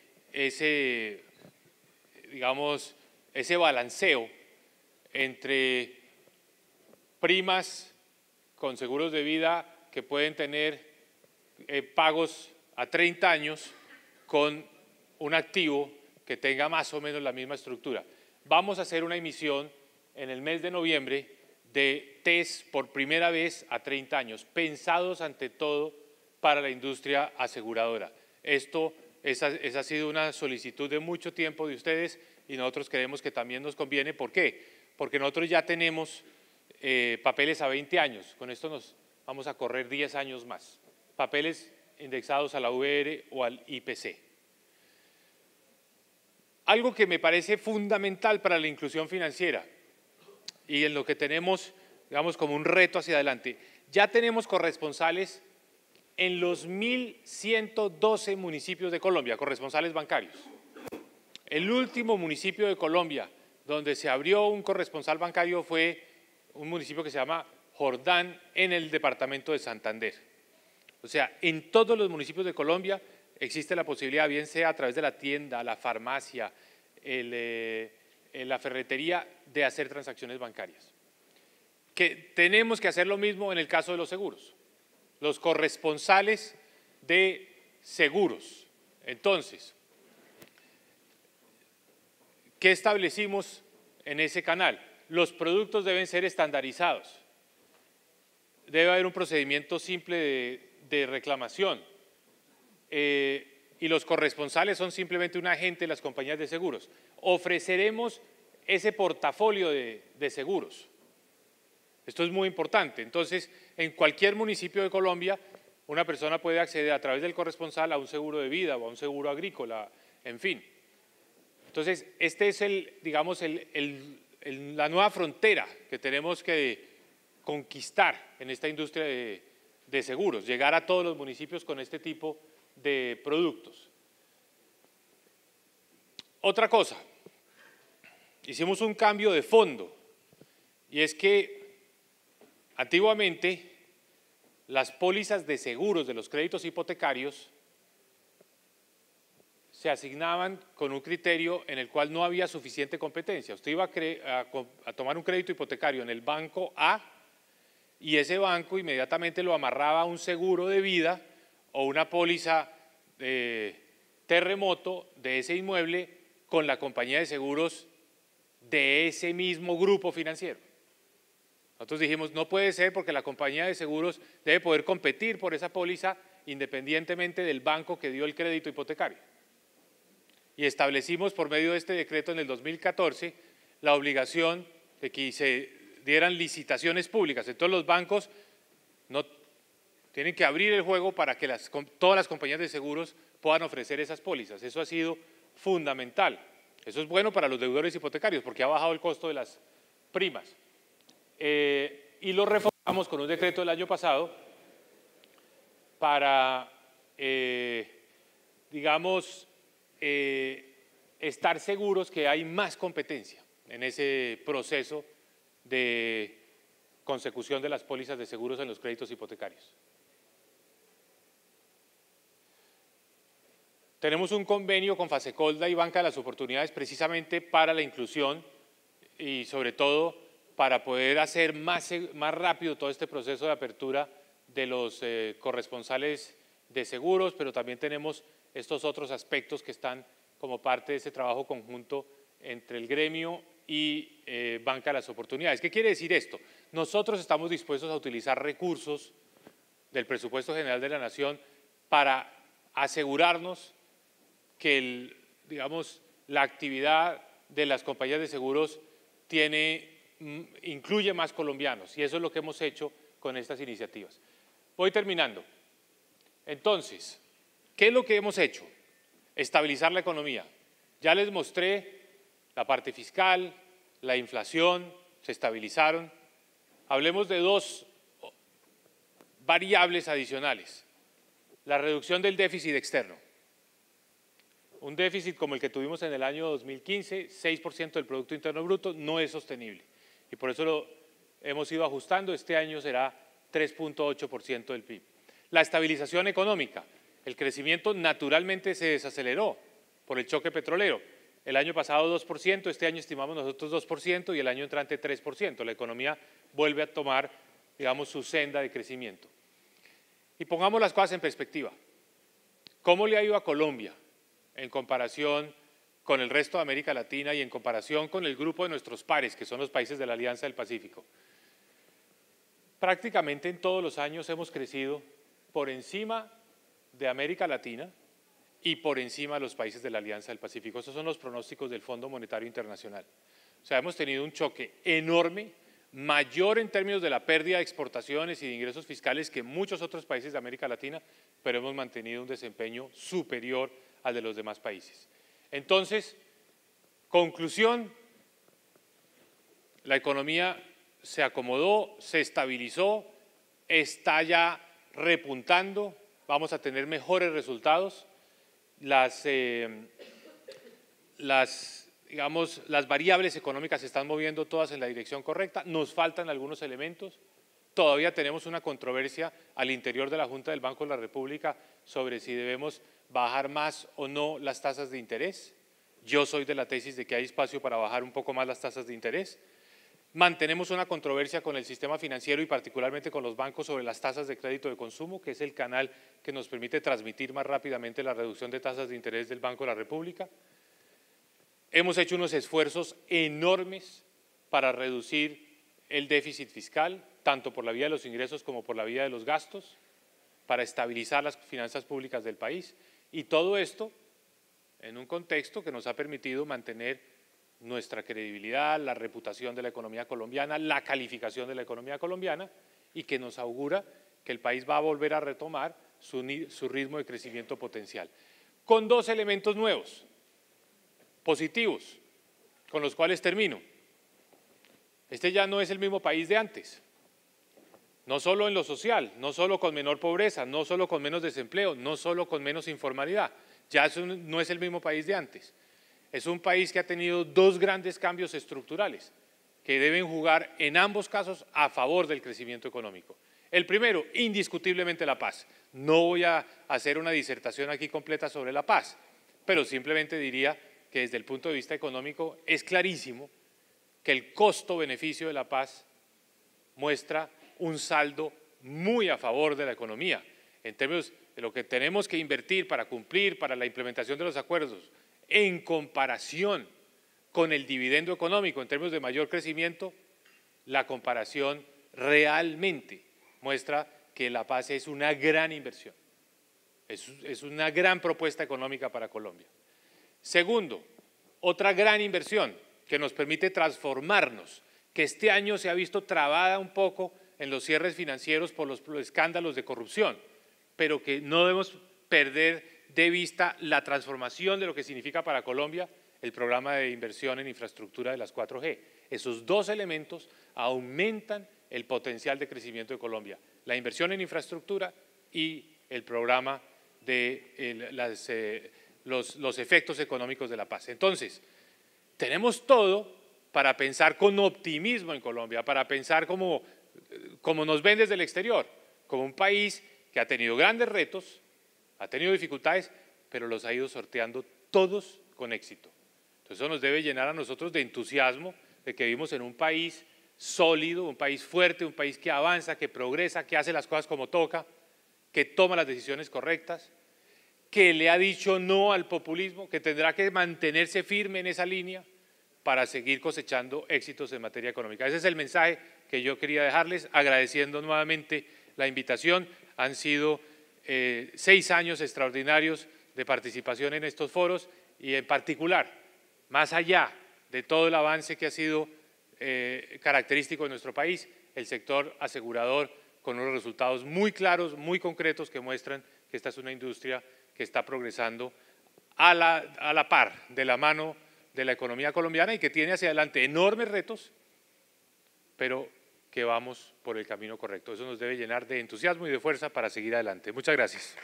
balanceo entre primas con seguros de vida que pueden tener pagos a 30 años con un activo que tenga más o menos la misma estructura. Vamos a hacer una emisión en el mes de noviembre de TES por primera vez a 30 años, pensados ante todo para la industria aseguradora. Esa ha sido una solicitud de mucho tiempo de ustedes y nosotros creemos que también nos conviene. ¿Por qué? Porque nosotros ya tenemos papeles a 20 años. Con esto nos vamos a correr 10 años más. Papeles indexados a la VR o al IPC. Algo que me parece fundamental para la inclusión financiera y en lo que tenemos, digamos, como un reto hacia adelante. Ya tenemos corresponsales en los 1.112 municipios de Colombia, corresponsales bancarios. El último municipio de Colombia donde se abrió un corresponsal bancario fue un municipio que se llama Jordán, en el departamento de Santander. O sea, en todos los municipios de Colombia existe la posibilidad, bien sea a través de la tienda, la farmacia, la ferretería, de hacer transacciones bancarias. Que tenemos que hacer lo mismo en el caso de los seguros. Los corresponsales de seguros. Entonces, ¿qué establecimos en ese canal? Los productos deben ser estandarizados. Debe haber un procedimiento simple de reclamación. Y los corresponsales son simplemente un agente de las compañías de seguros. Ofreceremos ese portafolio de seguros. Esto es muy importante. Entonces, en cualquier municipio de Colombia, una persona puede acceder a través del corresponsal a un seguro de vida o a un seguro agrícola, en fin. Entonces, este es digamos, la nueva frontera que tenemos que conquistar en esta industria de seguros, llegar a todos los municipios con este tipo de productos. Otra cosa, hicimos un cambio de fondo, y es que antiguamente las pólizas de seguros de los créditos hipotecarios se asignaban con un criterio en el cual no había suficiente competencia. Usted iba a tomar un crédito hipotecario en el banco A y ese banco inmediatamente lo amarraba a un seguro de vida o una póliza de terremoto de ese inmueble con la compañía de seguros de ese mismo grupo financiero. Nosotros dijimos, no puede ser, porque la compañía de seguros debe poder competir por esa póliza independientemente del banco que dio el crédito hipotecario. Y establecimos por medio de este decreto en el 2014 la obligación de que se dieran licitaciones públicas. Entonces los bancos tienen que abrir el juego para que todas las compañías de seguros puedan ofrecer esas pólizas. Eso ha sido fundamental. Eso es bueno para los deudores hipotecarios porque ha bajado el costo de las primas. Y lo reformamos con un decreto del año pasado para, digamos, estar seguros que hay más competencia en ese proceso de consecución de las pólizas de seguros en los créditos hipotecarios. Tenemos un convenio con Fasecolda y Banca de las Oportunidades precisamente para la inclusión y sobre todo para poder hacer más rápido todo este proceso de apertura de los corresponsales de seguros, pero también tenemos estos otros aspectos que están como parte de ese trabajo conjunto entre el gremio y Banca de las Oportunidades. ¿Qué quiere decir esto? Nosotros estamos dispuestos a utilizar recursos del presupuesto general de la Nación para asegurarnos que digamos, la actividad de las compañías de seguros incluye más colombianos, y eso es lo que hemos hecho con estas iniciativas. Voy terminando. Entonces, ¿qué es lo que hemos hecho? Estabilizar la economía. Ya les mostré la parte fiscal, la inflación, se estabilizaron. Hablemos de dos variables adicionales. La reducción del déficit externo. Un déficit como el que tuvimos en el año 2015, 6% del Producto Interno Bruto, no es sostenible. Y por eso lo hemos ido ajustando. Este año será 3.8% del PIB. La estabilización económica. El crecimiento naturalmente se desaceleró por el choque petrolero. El año pasado 2%, este año estimamos nosotros 2% y el año entrante 3%. La economía vuelve a tomar, digamos, su senda de crecimiento. Y pongamos las cosas en perspectiva. ¿Cómo le ha ido a Colombia en comparación con el resto de América Latina y en comparación con el grupo de nuestros pares, que son los países de la Alianza del Pacífico? Prácticamente en todos los años hemos crecido por encima de América Latina y por encima de los países de la Alianza del Pacífico. Esos son los pronósticos del Fondo Monetario Internacional. O sea, hemos tenido un choque enorme mayor en términos de la pérdida de exportaciones y de ingresos fiscales que muchos otros países de América Latina, pero hemos mantenido un desempeño superior al de los demás países. Entonces, conclusión, la economía se acomodó, se estabilizó, está ya repuntando, vamos a tener mejores resultados, las variables económicas se están moviendo todas en la dirección correcta, nos faltan algunos elementos, todavía tenemos una controversia al interior de la Junta del Banco de la República sobre si debemos bajar más o no las tasas de interés. Yo soy de la tesis de que hay espacio para bajar un poco más las tasas de interés. Mantenemos una controversia con el sistema financiero y particularmente con los bancos sobre las tasas de crédito de consumo, que es el canal que nos permite transmitir más rápidamente la reducción de tasas de interés del Banco de la República. Hemos hecho unos esfuerzos enormes para reducir el déficit fiscal, tanto por la vía de los ingresos como por la vía de los gastos, para estabilizar las finanzas públicas del país. Y todo esto en un contexto que nos ha permitido mantener nuestra credibilidad, la reputación de la economía colombiana, la calificación de la economía colombiana y que nos augura que el país va a volver a retomar su ritmo de crecimiento potencial. Con dos elementos nuevos, positivos, con los cuales termino. Este ya no es el mismo país de antes, no solo en lo social, no solo con menor pobreza, no solo con menos desempleo, no solo con menos informalidad, ya no es el mismo país de antes. Es un país que ha tenido dos grandes cambios estructurales que deben jugar en ambos casos a favor del crecimiento económico. El primero, indiscutiblemente la paz. No voy a hacer una disertación aquí completa sobre la paz, pero simplemente diría que desde el punto de vista económico es clarísimo que el costo-beneficio de la paz muestra un saldo muy a favor de la economía, en términos de lo que tenemos que invertir para cumplir, para la implementación de los acuerdos, en comparación con el dividendo económico en términos de mayor crecimiento, la comparación realmente muestra que la paz es una gran inversión, es una gran propuesta económica para Colombia. Segundo, otra gran inversión que nos permite transformarnos, que este año se ha visto trabada un poco en los cierres financieros por los escándalos de corrupción, pero que no debemos perder de vista la transformación de lo que significa para Colombia el programa de inversión en infraestructura de las 4G. Esos dos elementos aumentan el potencial de crecimiento de Colombia, la inversión en infraestructura y el programa de los efectos económicos de la paz. Entonces, tenemos todo para pensar con optimismo en Colombia, para pensar como nos ven desde el exterior, como un país que ha tenido grandes retos, ha tenido dificultades, pero los ha ido sorteando todos con éxito. Entonces eso nos debe llenar a nosotros de entusiasmo de que vivimos en un país sólido, un país fuerte, un país que avanza, que progresa, que hace las cosas como toca, que toma las decisiones correctas, que le ha dicho no al populismo, que tendrá que mantenerse firme en esa línea para seguir cosechando éxitos en materia económica. Ese es el mensaje que yo quería dejarles, agradeciendo nuevamente la invitación. Han sido 6 años extraordinarios de participación en estos foros y en particular, más allá de todo el avance que ha sido característico de nuestro país, el sector asegurador con unos resultados muy claros, muy concretos que muestran que esta es una industria que está progresando a la par, de la mano de la economía colombiana y que tiene hacia adelante enormes retos, pero que vamos por el camino correcto. Eso nos debe llenar de entusiasmo y de fuerza para seguir adelante. Muchas gracias.